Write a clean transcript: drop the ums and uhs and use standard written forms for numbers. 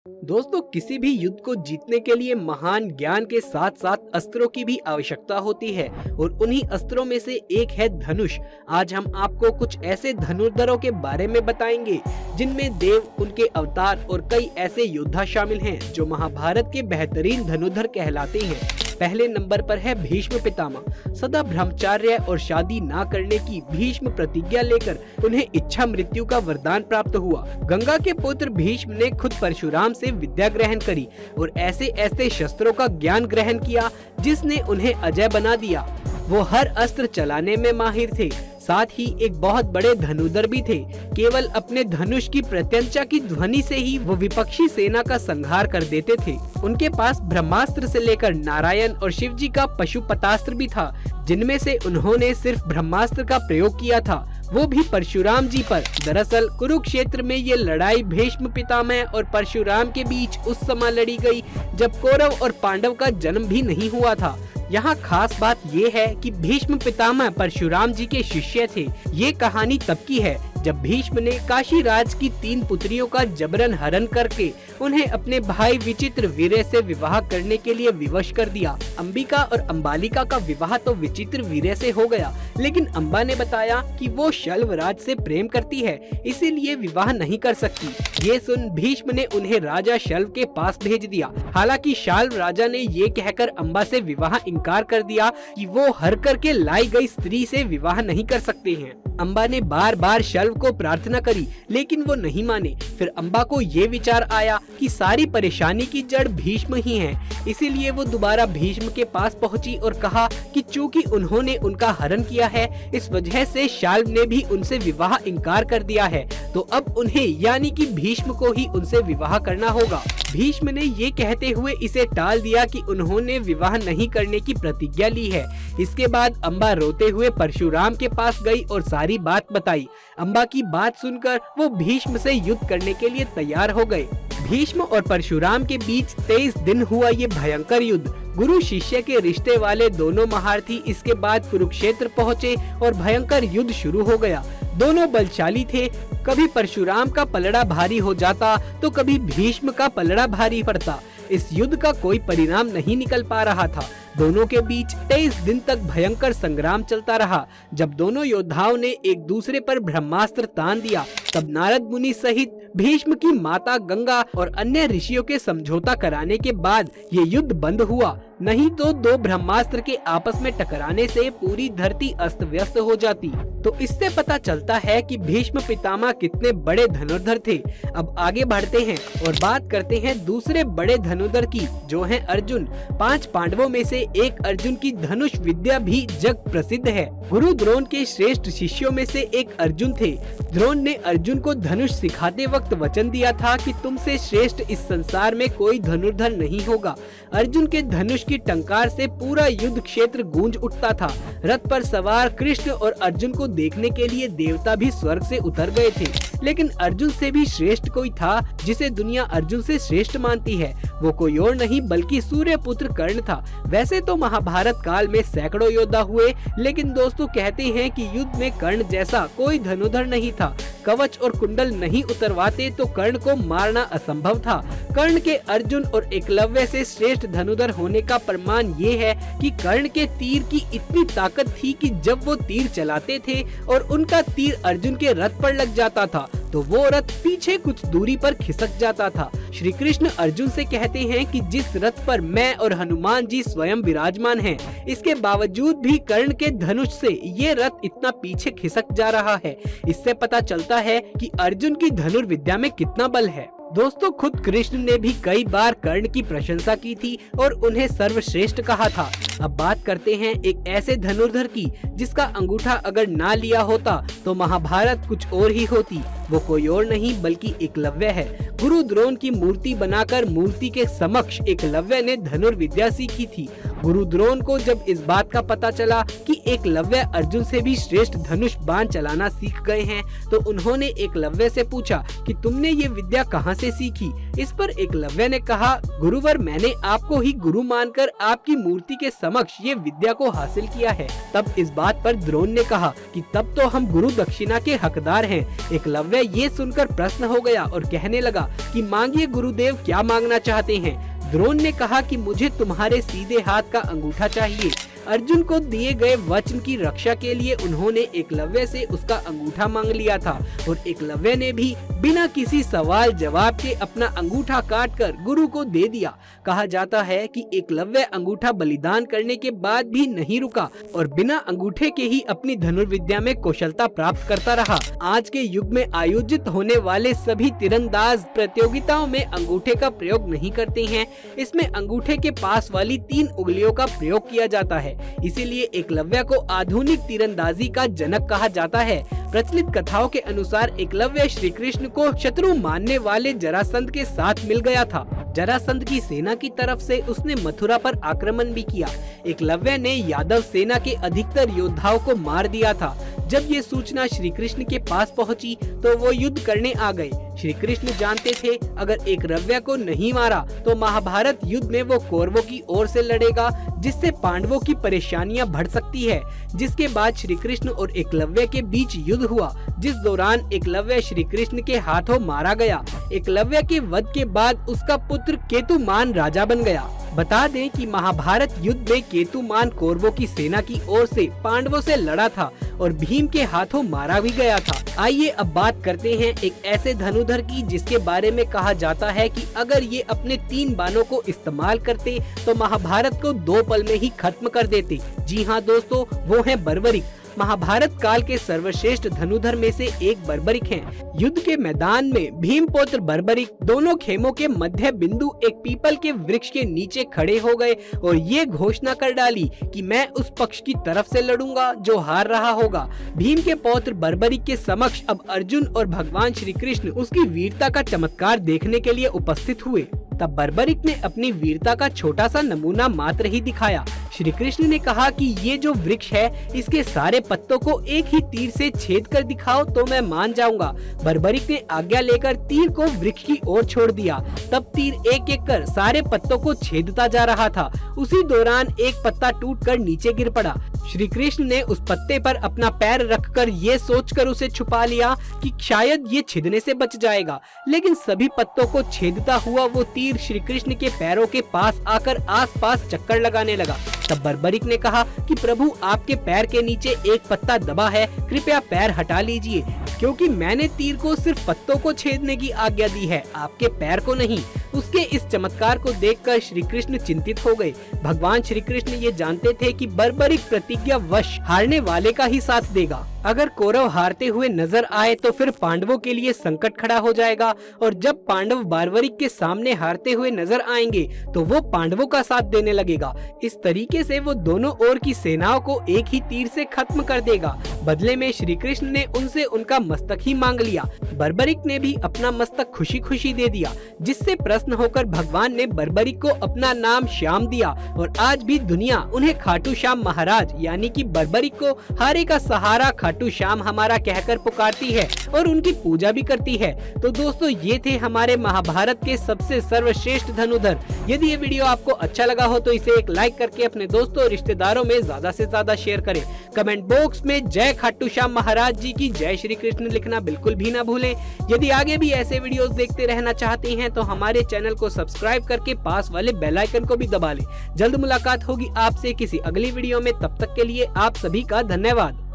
दोस्तों, किसी भी युद्ध को जीतने के लिए महान ज्ञान के साथ साथ अस्त्रों की भी आवश्यकता होती है और उन्हीं अस्त्रों में से एक है धनुष। आज हम आपको कुछ ऐसे धनुर्धरों के बारे में बताएंगे जिनमें देव, उनके अवतार और कई ऐसे योद्धा शामिल हैं जो महाभारत के बेहतरीन धनुर्धर कहलाते हैं। पहले नंबर पर है भीष्म पितामह। सदा ब्रह्मचार्य और शादी ना करने की भीष्म प्रतिज्ञा लेकर उन्हें इच्छा मृत्यु का वरदान प्राप्त हुआ। गंगा के पुत्र भीष्म ने खुद परशुराम से विद्या ग्रहण करी और ऐसे ऐसे शस्त्रों का ज्ञान ग्रहण किया जिसने उन्हें अजय बना दिया। वो हर अस्त्र चलाने में माहिर थे, साथ ही एक बहुत बड़े धनुर्धर भी थे। केवल अपने धनुष की प्रत्यंचा की ध्वनि से ही वो विपक्षी सेना का संहार कर देते थे। उनके पास ब्रह्मास्त्र से लेकर नारायण और शिव जी का पशुपतास्त्र भी था, जिनमें से उन्होंने सिर्फ ब्रह्मास्त्र का प्रयोग किया था, वो भी परशुराम जी पर। दरअसल कुरुक्षेत्र में ये लड़ाई भीष्म पितामह और परशुराम के बीच उस समय लड़ी गई जब कौरव और पांडव का जन्म भी नहीं हुआ था। यहाँ खास बात ये है कि भीष्म पितामह परशुराम जी के शिष्य थे। ये कहानी तब की है जब भीष्म ने काशी राज की 3 पुत्रियों का जबरन हरण करके उन्हें अपने भाई विचित्र वीर्य से विवाह करने के लिए विवश कर दिया। अंबिका और अंबालिका का विवाह तो विचित्र वीर्य से हो गया, लेकिन अंबा ने बताया कि वो शल्वराज से प्रेम करती है, इसीलिए विवाह नहीं कर सकती। ये सुन भीष्म ने उन्हें राजा शल्व के पास भेज दिया। हालांकि शल्व राजा ने ये कहकर अंबा से विवाह इनकार कर दिया कि वो हर करके लाई गई स्त्री से विवाह नहीं कर सकते हैं। अंबा ने बार बार शल्व को प्रार्थना करी, लेकिन वो नहीं माने। फिर अंबा को ये विचार आया कि सारी परेशानी की जड़ भीष्म ही है, इसीलिए वो दोबारा भीष्म के पास पहुंची और कहा कि चूंकि उन्होंने उनका हरण किया है, इस वजह से शल्व ने भी उनसे विवाह इनकार कर दिया है, तो अब उन्हें यानी कि भीष्म को ही उनसे विवाह करना होगा। भीष्म ने ये कहते हुए इसे टाल दिया कि उन्होंने विवाह नहीं करने की प्रतिज्ञा ली है। इसके बाद अंबा रोते हुए परशुराम के पास गई और सारी बात बताई। अंबा की बात सुनकर वो भीष्म से युद्ध करने के लिए तैयार हो गए। भीष्म और परशुराम के बीच 23 दिन हुआ ये भयंकर युद्ध। गुरु शिष्य के रिश्ते वाले दोनों महारथी इसके बाद कुरुक्षेत्र पहुँचे और भयंकर युद्ध शुरू हो गया। दोनों बलशाली थे। कभी परशुराम का पलड़ा भारी हो जाता तो कभी भीष्म का पलड़ा भारी पड़ता। इस युद्ध का कोई परिणाम नहीं निकल पा रहा था। दोनों के बीच 23 दिन तक भयंकर संग्राम चलता रहा। जब दोनों योद्धाओं ने एक दूसरे पर ब्रह्मास्त्र तान दिया, तब नारद मुनि सहित भीष्म की माता गंगा और अन्य ऋषियों के समझौता कराने के बाद ये युद्ध बंद हुआ। नहीं तो 2 ब्रह्मास्त्र के आपस में टकराने से पूरी धरती अस्त व्यस्त हो जाती। तो इससे पता चलता है कि भीष्म पितामह कितने बड़े धनुर्धर थे। अब आगे बढ़ते हैं और बात करते हैं दूसरे बड़े धनुर्धर की, जो है अर्जुन। 5 पांडवों में से एक अर्जुन की धनुष विद्या भी जग प्रसिद्ध है। गुरु द्रोण के श्रेष्ठ शिष्यों में से एक अर्जुन थे। द्रोण ने अर्जुन को धनुष सिखाते वक्त वचन दिया था कि तुमसे श्रेष्ठ इस संसार में कोई धनुर्धर नहीं होगा। अर्जुन के धनुष की टंकार से पूरा युद्ध क्षेत्र गूंज उठता था। रथ पर सवार कृष्ण और अर्जुन को देखने के लिए देवता भी स्वर्ग से उतर गए थे, लेकिन अर्जुन से भी श्रेष्ठ कोई था जिसे दुनिया अर्जुन से श्रेष्ठ मानती है। वो कोई और नहीं बल्कि सूर्य पुत्र कर्ण था। वैसे तो महाभारत काल में सैकड़ों योद्धा हुए, लेकिन दोस्तों कहते हैं कि युद्ध में कर्ण जैसा कोई धनुर्धर नहीं था। कवच और कुंडल नहीं उतरवाते तो कर्ण को मारना असंभव था। कर्ण के अर्जुन और एकलव्य से श्रेष्ठ धनुर्धर होने का प्रमाण ये है कि कर्ण के तीर की इतनी ताकत थी कि जब वो तीर चलाते थे और उनका तीर अर्जुन के रथ पर लग जाता था तो वो रथ पीछे कुछ दूरी पर खिसक जाता था। श्री कृष्ण अर्जुन से कहते हैं कि जिस रथ पर मैं और हनुमान जी स्वयं विराजमान हैं, इसके बावजूद भी कर्ण के धनुष से ये रथ इतना पीछे खिसक जा रहा है। इससे पता चलता है कि अर्जुन की धनुर्विद्या में कितना बल है। दोस्तों, खुद कृष्ण ने भी कई बार कर्ण की प्रशंसा की थी और उन्हें सर्वश्रेष्ठ कहा था। अब बात करते हैं एक ऐसे धनुर्धर की जिसका अंगूठा अगर ना लिया होता तो महाभारत कुछ और ही होती। वो कोई और नहीं बल्कि एकलव्य है। गुरु द्रोण की मूर्ति बनाकर मूर्ति के समक्ष एकलव्य ने धनुर्विद्या सीखी थी। गुरु द्रोण को जब इस बात का पता चला कि एकलव्य अर्जुन से भी श्रेष्ठ धनुष बाण चलाना सीख गए हैं, तो उन्होंने एकलव्य से पूछा कि तुमने ये विद्या कहाँ से सीखी। इस पर एकलव्य ने कहा, गुरुवर मैंने आपको ही गुरु मानकर आपकी मूर्ति के समक्ष ये विद्या को हासिल किया है। तब इस बात पर द्रोण ने कहा कि तब तो हम गुरु दक्षिणा के हकदार हैं। एकलव्य ये सुनकर प्रसन्न हो गया और कहने लगा कि मांगिए गुरुदेव, क्या मांगना चाहते हैं। द्रोण ने कहा कि मुझे तुम्हारे सीधे हाथ का अंगूठा चाहिए। अर्जुन को दिए गए वचन की रक्षा के लिए उन्होंने एकलव्य से उसका अंगूठा मांग लिया था और एकलव्य ने भी बिना किसी सवाल जवाब के अपना अंगूठा काटकर गुरु को दे दिया। कहा जाता है कि एकलव्य अंगूठा बलिदान करने के बाद भी नहीं रुका और बिना अंगूठे के ही अपनी धनुर्विद्या में कौशलता प्राप्त करता रहा। आज के युग में आयोजित होने वाले सभी तीरंदाज प्रतियोगिताओं में अंगूठे का प्रयोग नहीं करते हैं। इसमें अंगूठे के पास वाली 3 उंगलियों का प्रयोग किया जाता है। इसीलिए एकलव्य को आधुनिक तीरंदाजी का जनक कहा जाता है। प्रचलित कथाओं के अनुसार एकलव्य श्री कृष्ण को शत्रु मानने वाले जरासंध के साथ मिल गया था। जरासंध की सेना की तरफ से उसने मथुरा पर आक्रमण भी किया। एकलव्य ने यादव सेना के अधिकतर योद्धाओं को मार दिया था। जब ये सूचना श्री कृष्ण के पास पहुंची तो वो युद्ध करने आ गए। श्री कृष्ण जानते थे अगर एकलव्य को नहीं मारा तो महाभारत युद्ध में वो कौरवों की ओर से लड़ेगा, जिससे पांडवों की परेशानियां बढ़ सकती है। जिसके बाद श्री कृष्ण और एकलव्य के बीच युद्ध हुआ, जिस दौरान एकलव्य श्री कृष्ण के हाथों मारा गया। एकलव्य के वध के बाद उसका पुत्र केतुमान राजा बन गया। बता दें कि महाभारत युद्ध में केतुमान कौरवों की सेना की ओर से पांडवों से लड़ा था और भीम के हाथों मारा भी गया था। आइए अब बात करते हैं एक ऐसे धनुर्धर की जिसके बारे में कहा जाता है कि अगर ये अपने 3 बाणों को इस्तेमाल करते तो महाभारत को 2 पल में ही खत्म कर देते। जी हाँ दोस्तों, वो है बर्बरिक। महाभारत काल के सर्वश्रेष्ठ धनुर्धर में से एक बर्बरिक हैं। युद्ध के मैदान में भीमपुत्र बर्बरिक दोनों खेमों के मध्य बिंदु एक पीपल के वृक्ष के नीचे खड़े हो गए और ये घोषणा कर डाली कि मैं उस पक्ष की तरफ से लड़ूंगा जो हार रहा होगा। भीम के पौत्र बर्बरिक के समक्ष अब अर्जुन और भगवान श्री कृष्ण उसकी वीरता का चमत्कार देखने के लिए उपस्थित हुए। तब बर्बरिक ने अपनी वीरता का छोटा सा नमूना मात्र ही दिखाया। श्री कृष्ण ने कहा कि ये जो वृक्ष है इसके सारे पत्तों को एक ही तीर से छेद कर दिखाओ तो मैं मान जाऊंगा। बर्बरिक ने आज्ञा लेकर तीर को वृक्ष की ओर छोड़ दिया। तब तीर एक एक कर सारे पत्तों को छेदता जा रहा था। उसी दौरान एक पत्ता टूटकर नीचे गिर पड़ा। श्री कृष्ण ने उस पत्ते पर अपना पैर रखकर ये सोचकर उसे छुपा लिया कि शायद ये छिदने से बच जाएगा, लेकिन सभी पत्तों को छेदता हुआ वो तीर श्री कृष्ण के पैरों के पास आकर आसपास चक्कर लगाने लगा। तब बर्बरिक ने कहा कि प्रभु, आपके पैर के नीचे एक पत्ता दबा है, कृपया पैर हटा लीजिए, क्योंकि मैंने तीर को सिर्फ पत्तों को छेदने की आज्ञा दी है, आपके पैर को नहीं। उसके इस चमत्कार को देखकर श्री कृष्ण चिंतित हो गए। भगवान श्री कृष्ण ये जानते थे कि बर्बरिक प्रतिज्ञावश हारने वाले का ही साथ देगा। अगर कौरव हारते हुए नजर आए तो फिर पांडवों के लिए संकट खड़ा हो जाएगा, और जब पांडव बर्बरिक के सामने हारते हुए नजर आएंगे तो वो पांडवों का साथ देने लगेगा। इस तरीके से वो दोनों ओर की सेनाओं को एक ही तीर से खत्म कर देगा। बदले में श्री कृष्ण ने उनसे उनका मस्तक ही मांग लिया। बर्बरिक ने भी अपना मस्तक खुशी खुशी दे दिया, जिससे प्रसन्न होकर भगवान ने बर्बरिक को अपना नाम श्याम दिया, और आज भी दुनिया उन्हें खाटू श्याम महाराज यानी कि बर्बरिक को हारे का सहारा खाटू श्याम हमारा कहकर पुकारती है और उनकी पूजा भी करती है। तो दोस्तों, ये थे हमारे महाभारत के सबसे सर्वश्रेष्ठ धनुर्धर। यदि ये वीडियो आपको अच्छा लगा हो तो इसे एक लाइक करके अपने दोस्तों और रिश्तेदारों में ज्यादा से ज्यादा शेयर करें। कमेंट बॉक्स में जय खाटू श्याम महाराज जी की जय श्री कृष्ण लिखना बिल्कुल भी ना भूलें। यदि आगे भी ऐसे वीडियोस देखते रहना चाहते हैं तो हमारे चैनल को सब्सक्राइब करके पास वाले बेल आइकन को भी दबा लें। जल्द मुलाकात होगी आपसे किसी अगली वीडियो में, तब तक के लिए आप सभी का धन्यवाद।